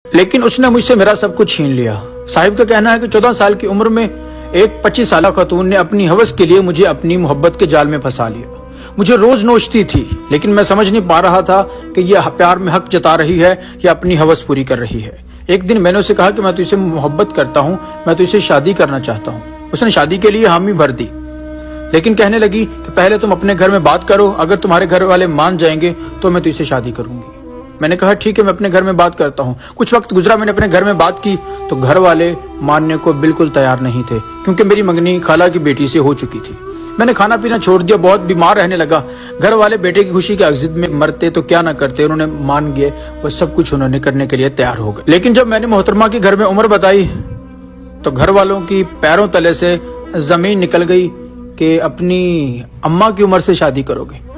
لیکن اس نے مجھ سے میرا سب کچھ چھین لیا۔ صاحب کا کہنا ہے کہ 14 سال کی عمر میں ایک 25 سالہ خاتون نے اپنی ہوس کے لیے مجھے اپنی محبت کے جال میں پھنسا لیا۔ مجھے روز نوچتی تھی، لیکن میں سمجھ نہیں پا رہا تھا کہ یہ پیار میں حق جتا رہی ہے یا اپنی ہوس پوری کر رہی ہے۔ ایک دن میں نے اسے کہا کہ میں تجھ سے محبت کرتا ہوں، میں تجھ سے شادی کرنا چاہتا ہوں۔ اس نے شادی کے لیے حامی بھر دی، لیکن کہنے لگی کہ پہلے تم اپنے گھر میں بات کرو، اگر تمہارے گھر والے مان جائیں گے تو میں تجھ سے شادی کروں گی۔ میں نے کہا ٹھیک ہے، میں اپنے گھر میں بات کرتا ہوں۔ کچھ وقت گزرا، میں نے اپنے گھر میں بات کی تو گھر والے ماننے کو بالکل تیار نہیں تھے، کیونکہ میری منگنی خالہ کی بیٹی سے ہو چکی تھی۔ میں نے کھانا پینا چھوڑ دیا، بہت بیمار رہنے لگا۔ گھر والے بیٹے کی خوشی کے عقد میں مرتے تو کیا نہ کرتے، انہوں نے مان گئے، وہ سب کچھ انہوں نے کرنے کے لیے تیار ہو گئے۔ لیکن جب میں نے محترمہ کے گھر میں عمر بتائی تو گھر والوں کی پیروں تلے سے زمین نکل گئی کہ اپنی اماں کی عمر سے شادی کرو گے۔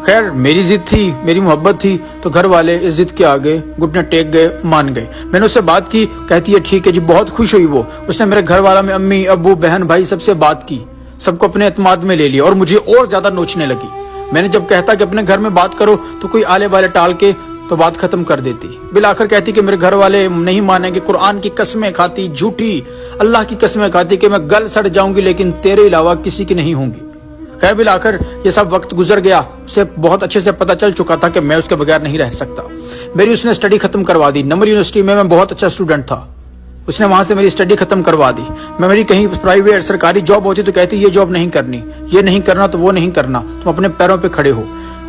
خیر میری ضد تھی، میری محبت تھی، تو گھر والے اس ضد کے آگے گھٹنے ٹیک گئے، مان گئے۔ میں نے اس سے بات کی، کہتی ہے ٹھیک ہے جی، بہت خوش ہوئی وہ۔ اس نے میرے گھر والا میں امی ابو بہن بھائی سب سے بات کی، سب کو اپنے اعتماد میں لے لیا اور مجھے اور زیادہ نوچنے لگی۔ میں نے جب کہتا کہ اپنے گھر میں بات کرو تو کوئی آلے والے ٹال کے تو بات ختم کر دیتی۔ بالآخر کہتی کہ میرے گھر والے نہیں مانیں گے، قرآن کی قسمیں کھاتی، جھوٹی اللہ کی قسمیں کھاتی کہ میں گل سڑ جاؤں گی لیکن تیرے علاوہ کسی کی نہیں ہوں گی۔ خیر بالآخر یہ سب وقت گزر گیا، اسے بہت اچھے سے پتہ چل چکا تھا کہ میں اس کے بغیر نہیں رہ سکتا۔ میری اس نے سٹڈی ختم کروا دی۔ نمبر یونیورسٹی میں بہت اچھا اسٹوڈنٹ تھا، اس نے وہاں سے میری سٹڈی ختم کروا دی۔ میں میری کہیں پرائیویٹ سرکاری جاب ہوتی تو کہتی یہ جاب نہیں کرنی، یہ نہیں کرنا تو وہ نہیں کرنا، تم اپنے پیروں پہ کھڑے ہو۔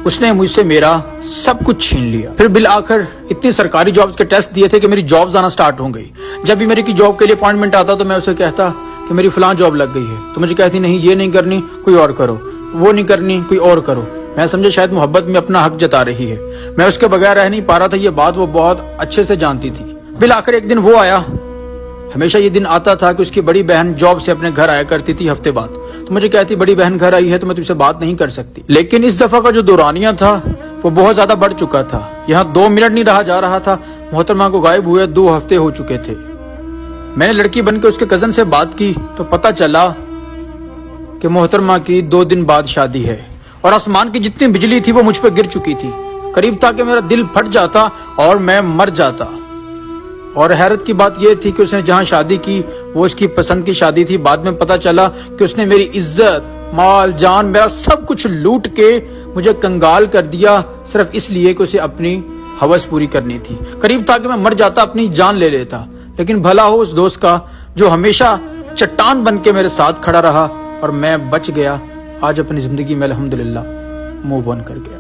اس نے مجھ سے میرا سب کچھ چھین لیا۔ پھر بالآخر اتنی سرکاری جاب کے ٹیسٹ دیے تھے کہ میری جابز آنا سٹارٹ ہو گئی۔ جب بھی میری کی جاب کے لیے اپائنٹمنٹ آتا تو میں اسے کہتا کہ میری فلاں جاب لگ گئی ہے، تو مجھے کہتی نہیں یہ نہیں کرنی کوئی اور کرو، وہ نہیں کرنی کوئی اور کرو۔ میں سمجھے شاید محبت میں اپنا حق جتا رہی ہے، میں اس کے بغیر رہ نہیں پا رہا تھا، یہ بات وہ بہت اچھے سے جانتی تھی۔ بالآخر ایک دن وہ آیا، ہمیشہ یہ دن آتا تھا کہ اس کی بڑی بہن جاب سے اپنے گھر آیا کرتی تھی ہفتے بعد، تو مجھے کہتی بڑی بہن گھر آئی ہے تو میں تم سے بات نہیں کر سکتی۔ لیکن اس دفعہ کا جو دورانیہ تھا وہ بہت زیادہ بڑھ چکا تھا، یہاں 2 منٹ نہیں رہا جا رہا تھا، محترمہ کو غائب ہوئے 2 ہفتے ہو چکے تھے۔ میں نے لڑکی بن کے اس کے کزن سے بات کی تو پتہ چلا کہ محترمہ کی 2 دن بعد شادی ہے، اور آسمان کی جتنی بجلی تھی وہ مجھ پہ گر چکی تھی۔ قریب تھا کہ میرا دل پھٹ جاتا اور میں مر جاتا۔ اور حیرت کی بات یہ تھی کہ اس نے جہاں شادی کی وہ اس کی پسند کی شادی تھی۔ بعد میں پتا چلا کہ اس نے میری عزت مال جان میرا سب کچھ لوٹ کے مجھے کنگال کر دیا، صرف اس لیے کہ اسے اپنی ہوس پوری کرنی تھی۔ قریب تھا کہ میں مر جاتا، اپنی جان لے لیتا، لیکن بھلا ہو اس دوست کا جو ہمیشہ چٹان بن کے میرے ساتھ کھڑا رہا اور میں بچ گیا۔ آج اپنی زندگی میں الحمدللہ موو آن کر گیا۔